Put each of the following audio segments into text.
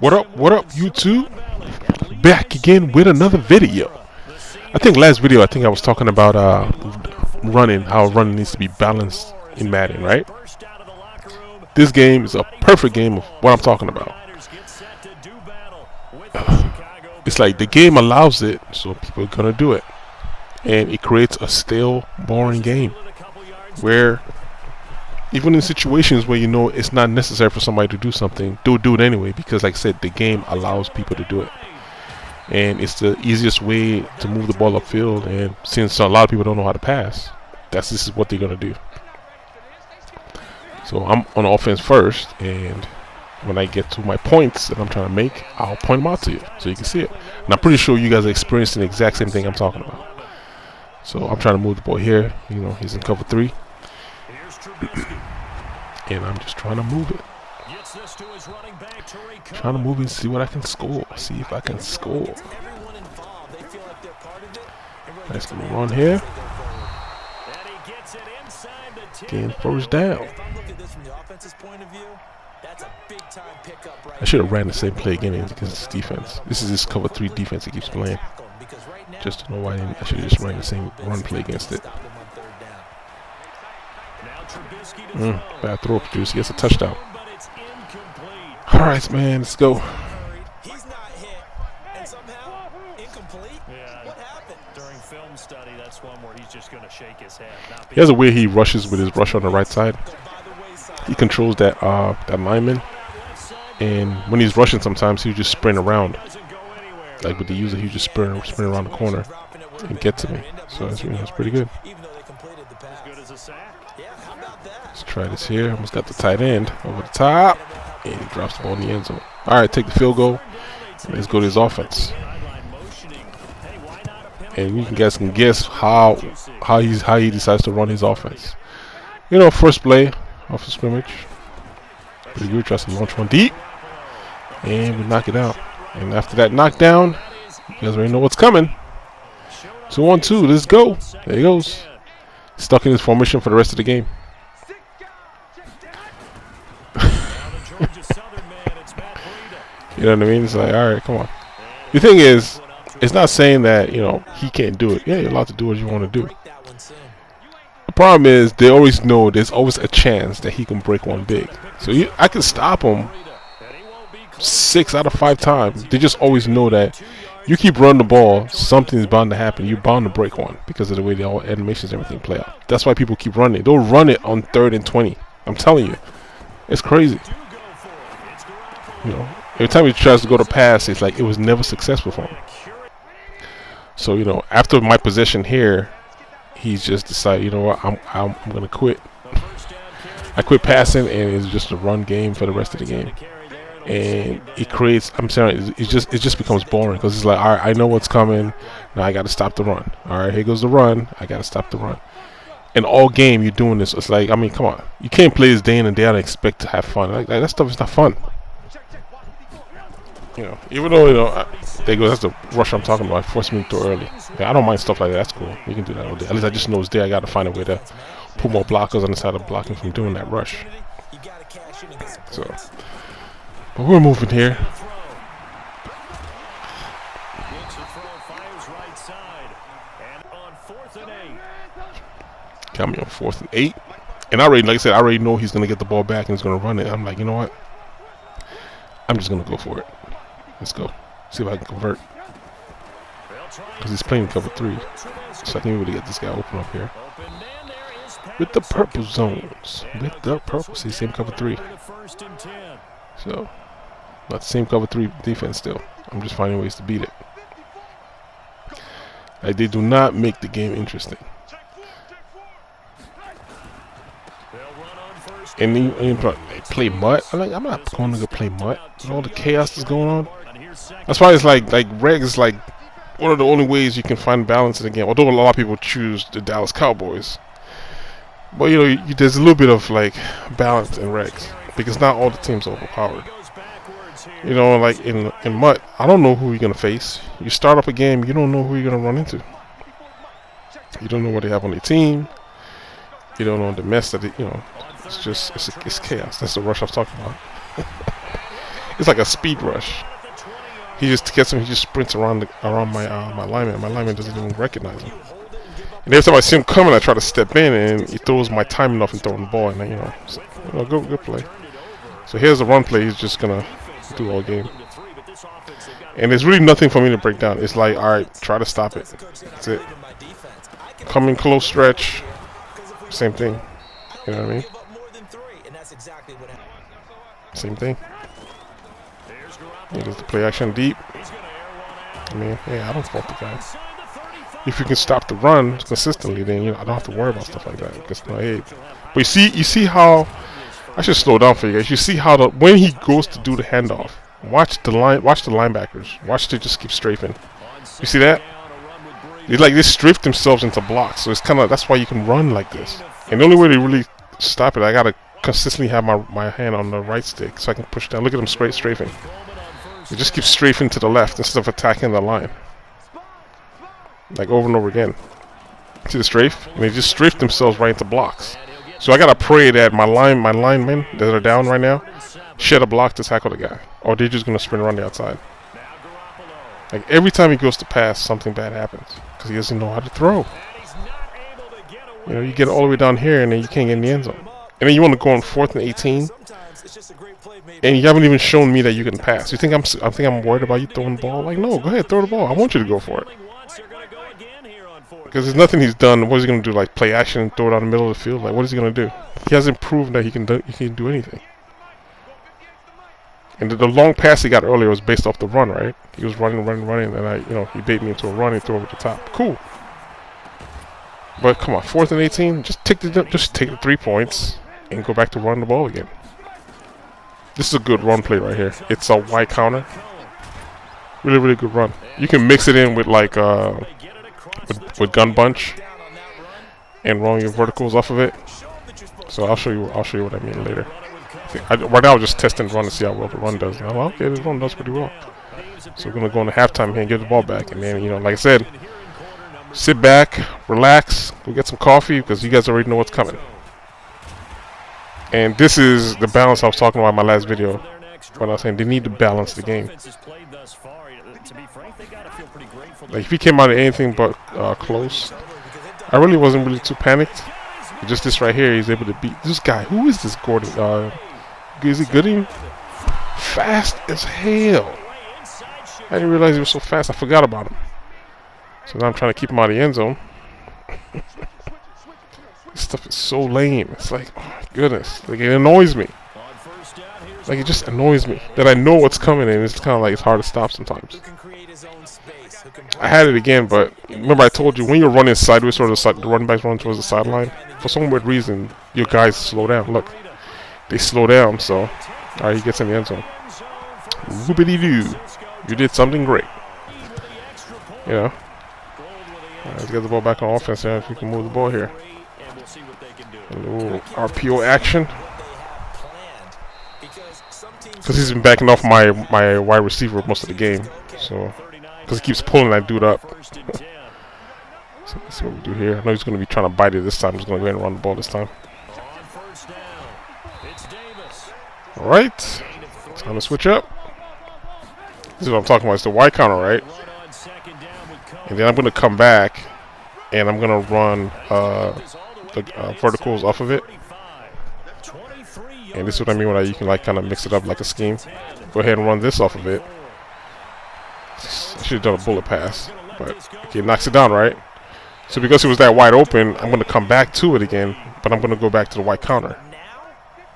What up, YouTube? Back again with another video. I think last video, I was talking about running, how running needs to be balanced in Madden, right? This game is a perfect game of what I'm talking about. It's like the game allows it, so people are gonna do it, and it creates a stale, boring game where even in situations where you know it's not necessary for somebody to do something, they'll do it anyway because, like I said, the game allows people to do it. And it's the easiest way to move the ball upfield. And since a lot of people don't know how to pass, this is what they're going to do. So I'm on offense first. And when I get to my points that I'm trying to make, I'll point them out to you so you can see it. And I'm pretty sure you guys are experiencing the exact same thing I'm talking about. So I'm trying to move the ball here. You know, he's in cover 3. And I'm just trying to move it. Trying to move it and see what I can score. See if I can score. Nice little run here. Getting first down. I should have ran the same play again against this defense. This is this cover 3 defense he keeps playing. Just to know why I should have just ran the same run play against it. Bad throw, Juice. He gets a touchdown. Alright, man, let's go. He's not hit, and somehow incomplete. Yeah. What happened? During film study, that's one where he's just going to shake his head. He has a way he rushes with his rush on the right side. He controls that lineman, and when he's rushing, sometimes he'll just sprint around. Like with the user, he just sprint around the corner and get to me. So that's pretty good. Let's try this here. Almost got the tight end over the top. And he drops the ball in the end zone. Alright, take the field goal. And let's go to his offense. And you guys can guess how he decides to run his offense. You know, first play off the scrimmage. Pretty good. Tries to launch one deep. And we knock it out. And after that knockdown, you guys already know what's coming. 2-on-2. Let's go. There he goes. Stuck in his formation for the rest of the game. You know what I mean? It's like, alright, come on. The thing is, it's not saying that, you know, he can't do it. Yeah, you're allowed to do what you want to do. The problem is, they always know there's always a chance that he can break one big. So I can stop him 6 out of 5 times. They just always know that you keep running the ball, something's bound to happen. You're bound to break one because of the way the all animations and everything play out. That's why people keep running. They'll run it on 3rd and 20. I'm telling you. It's crazy. You know, every time he tries to go to pass, it's like it was never successful for him. So, you know, after my possession here, he's just decided, you know what, I'm gonna quit. I quit passing, and it's just a run game for the rest of the game. And it creates, I'm saying, it just becomes boring because it's like, all right, I know what's coming. Now I got to stop the run. All right, here goes the run. I got to stop the run. And all game you're doing this. It's like, I mean, come on, you can't play this day in and day out and expect to have fun. Like that stuff is not fun. You know, even though, you know, there goes, that's the rush I'm talking about. Force me to throw early. Yeah, I don't mind stuff like that. That's cool. You can do that all day. At least I just know it's there. I got to find a way to put more blockers on the side of blocking from doing that rush. So, but we're moving here. Got me on 4th and 8. And like I said, I already know he's going to get the ball back and he's going to run it. I'm like, you know what? I'm just going to go for it. Let's go. See if I can convert. Because he's playing cover 3. So I can be able to get this guy open up here. With the purple zones. With the purple. See, same cover 3. So, not the same cover 3 defense still. I'm just finding ways to beat it. Like, they do not make the game interesting. And they play MUT. I'm not going to go play MUT with all the chaos that's going on. That's why it's like Reg is like one of the only ways you can find balance in the game. Although a lot of people choose the Dallas Cowboys, but you know, there's a little bit of like balance in Regs because not all the teams are overpowered. You know, like in MUT, I don't know who you're gonna face. You start up a game, you don't know who you're gonna run into. You don't know what they have on their team. You don't know the mess that you know. It's just it's chaos. That's the rush I was talking about. It's like a speed rush. He just gets him. He just sprints around my lineman. My lineman doesn't even recognize him. And every time I see him coming, I try to step in, and he throws my timing off and throwing the ball. And then, so, good play. So here's the run play. He's just gonna do all game. And there's really nothing for me to break down. It's like, all right, try to stop it. That's it. Coming close stretch. Same thing. You know what I mean? Same thing. There's the play action deep. I mean, yeah, I don't fault the guy. If you can stop the run consistently, then I don't have to worry about stuff like that. Because, hey, but you see how I should slow down for you guys. You see how when he goes to do the handoff, watch the linebackers. Watch they just keep strafing. You see that? They strafe themselves into blocks. So it's kind of that's why you can run like this. And the only way to really stop it, I gotta consistently have my hand on the right stick so I can push down. Look at them strafing. They just keep strafing to the left instead of attacking the line. Like over and over again. See the strafe? And they just strafe themselves right into blocks. So I gotta pray that my linemen that are down right now shed a block to tackle the guy, or they're just gonna sprint around the outside. Like every time he goes to pass, something bad happens because he doesn't know how to throw. You get all the way down here and then you can't get in the end zone. And then you want to go on 4th and 18, and you haven't even shown me that you can pass. You think I'm worried about you throwing the ball? Like, no, go ahead, throw the ball. I want you to go for it. Because there's nothing he's done. What is he going to do? Like play action and throw it out in the middle of the field? Like what is he going to do? He hasn't proven that he can do anything. And the long pass he got earlier was based off the run, right? He was running, and he bait me into a run and threw over the top. Cool. But come on, 4th and 18, just take the 3 points and go back to running the ball again. This is a good run play right here. It's a Y counter. Really, really good run. You can mix it in with like with gun bunch and run your verticals off of it. So I'll show you what I mean later. Right now I'm just testing the run to see how well the run does. Well, okay, this run does pretty well. So we're gonna go into halftime here and get the ball back, and then like I said, sit back, relax, go get some coffee because you guys already know what's coming. And this is the balance I was talking about in my last video when I was saying they need to balance the game. Like if he came out of anything but close, I really wasn't really too panicked. Just this right here, he's able to beat this guy. Who is this Gordon? Is he Gooding? Fast as hell. I didn't realize he was so fast. I forgot about him. So now I'm trying to keep him out of the end zone. This stuff is so lame. It's like, oh my goodness. Like it annoys me. Like it just annoys me that I know what's coming and it's kind of like it's hard to stop sometimes. I had it again, but remember I told you when you're running sideways towards the running backs run towards the sideline, for some weird reason your guys slow down. Look, they slow down. So, alright, he gets in the end zone. Whoopity-doo. You did something great. Alright, let's get the ball back on offense now if we can move the ball here. A little RPO action. Because he's been backing off my wide receiver most of the game. So, because he keeps pulling that dude up. So let's see what we do here. I know he's going to be trying to bite it this time. He's going to go ahead and run the ball this time. Alright. Time to switch up. This is what I'm talking about. It's the Y counter, right? And then I'm going to come back and I'm going to run the verticals off of it. And this is what I mean when you can like kind of mix it up like a scheme. Go ahead and run this off of it. I should have done a bullet pass, but okay, it knocks it down, right? So because it was that wide open, I'm going to come back to it again, but I'm going to go back to the white counter.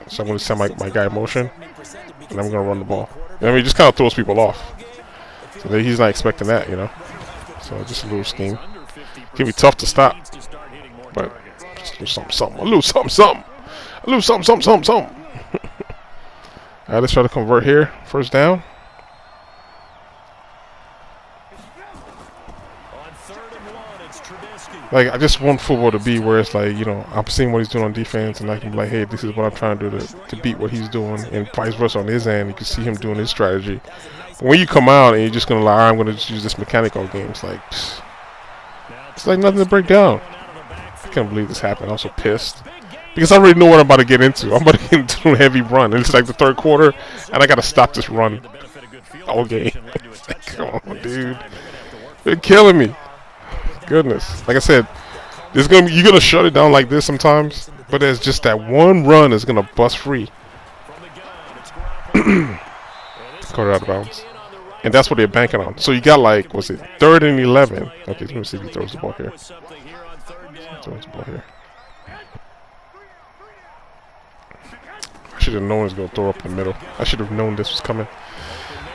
So I'm going to send my guy in motion, and I'm going to run the ball. I mean, it just kind of throws people off. So he's not expecting that, So just a little scheme. It can be tough to stop, but just a little something. A little something. A little something. Alright, let's try to convert here. First down. Like, I just want football to be where it's like, I'm seeing what he's doing on defense, and I can be like, hey, this is what I'm trying to do to beat what he's doing, and vice versa on his end. You can see him doing his strategy. But when you come out and you're just going to like, I'm going to just use this mechanic all game, it's like nothing to break down. I can't believe this happened. I'm so pissed. Because I already know what I'm about to get into. I'm about to get into a heavy run. And it's like the third quarter, and I got to stop this run all game. Come on, dude. You're killing me. Goodness. Like I said, you're gonna shut it down like this sometimes, but there's just that one run is gonna bust free. Caught it out of bounds. And that's what they're banking on. So you got like, what's it, 3rd and 11. Okay, let me see if he throws the ball here. Throws the ball here. I should have known he was going to throw up in the middle. I should have known this was coming.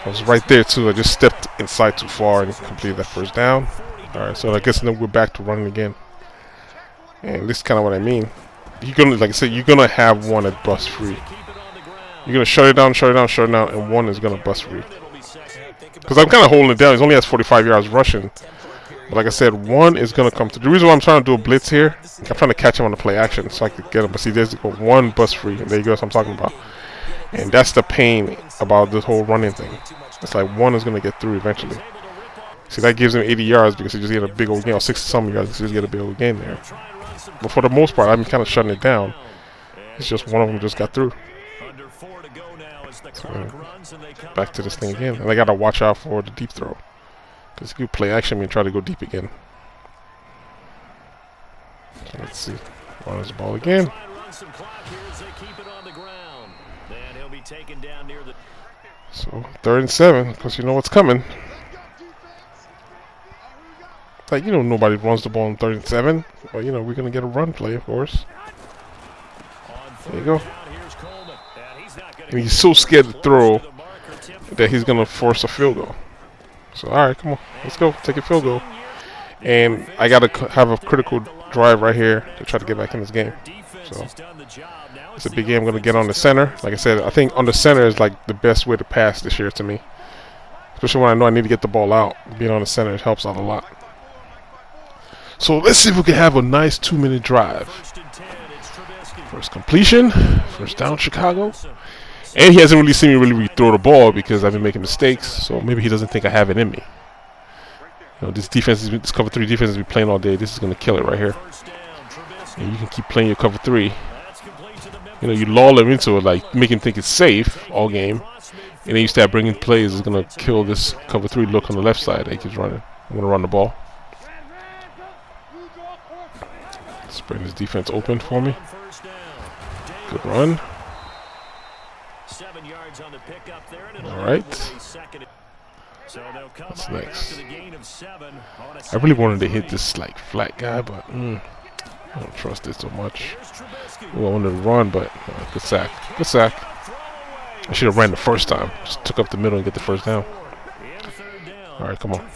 I was right there too. I just stepped inside too far and completed that first down. Alright, so I guess then we're back to running again. And this is kind of what I mean. You're gonna, like I said, you're gonna have one that busts free. You're gonna shut it down, and one is gonna bust free. Because I'm kind of holding it down. He only has 45 yards rushing. But like I said, one is gonna come through. The reason why I'm trying to do a blitz here, I'm trying to catch him on the play action so I can get him. But see, there's one bust free, and there you go. That's what I'm talking about. And that's the pain about this whole running thing. It's like one is gonna get through eventually. See, that gives him 80 yards because he just get a big old gain, or 60-some yards because he just get a big old gain there. But for the most part, I'm kind of shutting it down. It's just one of them just got through. So, back to this thing again. And I got to watch out for the deep throw. Because if you play action and try to go deep again. So let's see. Runs the ball again. So 3rd and 7. Because you know what's coming. Like, you know, nobody runs the ball on 3rd and 7. But, you know, we're going to get a run play, of course. There you go. And he's so scared to throw that he's going to force a field goal. So, alright, come on. Let's go. Take a field goal. And I got to have a critical drive right here to try to get back in this game. So, it's a big game. I'm going to get on the center. Like I said, I think on the center is like the best way to pass this year to me. Especially when I know I need to get the ball out. Being on the center, it helps out a lot. So, let's see if we can have a nice 2-minute drive. First completion. First down, Chicago. And he hasn't really seen me really throw the ball because I've been making mistakes. So maybe he doesn't think I have it in me. You know, this cover 3 defense has been playing all day. This is going to kill it right here. And you can keep playing your cover 3. You know, you lull him into it, like make him think it's safe all game. And then you start bringing plays that's going to kill this cover 3 look on the left side that he keeps running. I'm going to run the ball. Let's bring this defense open for me. Good run. Alright. What's next? I really wanted to hit this like flat guy, but I don't trust it so much. Ooh, I wanted to run, but good sack. Good sack. I should have ran the first time. Just took up the middle and get the first down. Alright, come on.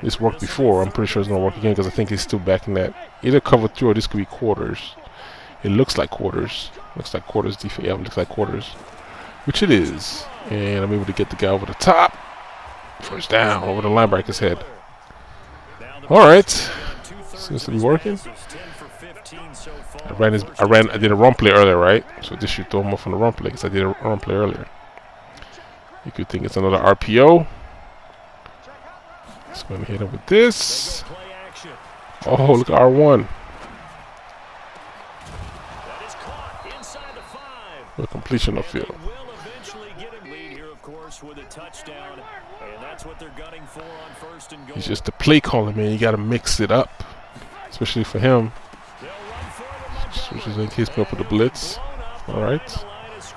This worked before. I'm pretty sure it's going to work again because I think he's still backing that. Either cover 2 or this could be quarters. It looks like quarters. Looks like quarters defense. Yeah, it looks like quarters. Which it is. And I'm able to get the guy over the top. First down over the linebacker's head. Alright. Seems to be working. I did a run play earlier, right? So this should throw him off on the run play because I did a run play earlier. You could think it's another RPO. Just going to hit him with this. Oh, look at R1. The completion of field. He's just the play calling, man. You got to mix it up, especially for him. Switches in case me up with the blitz. All right,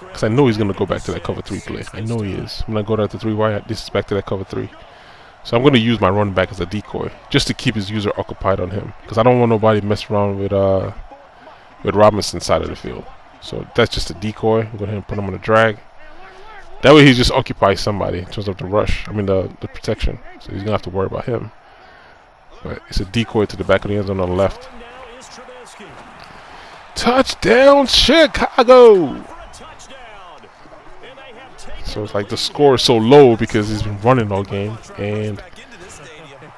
because I know he's gonna go back to that cover 3 play. I know he is. When I go down to 3 wide, this is back to that cover 3. So I'm gonna use my running back as a decoy, just to keep his user occupied on him, because I don't want nobody mess around with Robinson's side of the field. So that's just a decoy. I'm going to put him on a drag. That way he just occupies somebody in terms of the rush. I mean the protection. So he's going to have to worry about him. But it's a decoy to the back of the end zone on the left. Touchdown Chicago! So it's like the score is so low because he's been running all game. And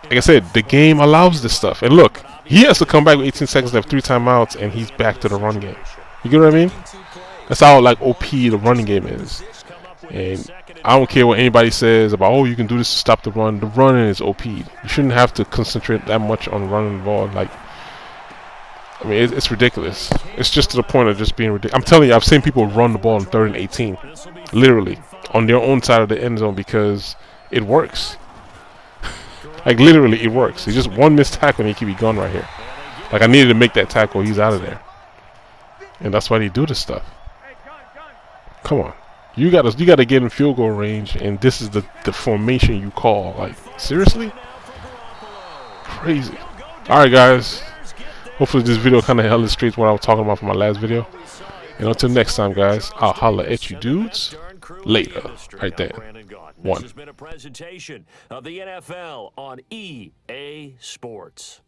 like I said, the game allows this stuff. And look, he has to come back with 18 seconds left, 3 timeouts, and he's back to the run game. You get what I mean? That's how like OP the running game is. And I don't care what anybody says about, oh, you can do this to stop the run. The running is OP. You shouldn't have to concentrate that much on running the ball. Like, I mean, it's ridiculous. It's just to the point of just being ridiculous. I'm telling you, I've seen people run the ball on 3rd and 18, literally, on their own side of the end zone because it works. Like, literally, it works. It's just one missed tackle and he could be gone right here. Like, I needed to make that tackle. He's out of there. And that's why they do this stuff. Come on. You gotta get in field goal range, and this is the formation you call. Like, seriously? Crazy. Alright, guys. Hopefully this video kind of illustrates what I was talking about for my last video. And until next time, guys, I'll holla at you dudes later. Right there. This has been a presentation of the NFL on EA Sports.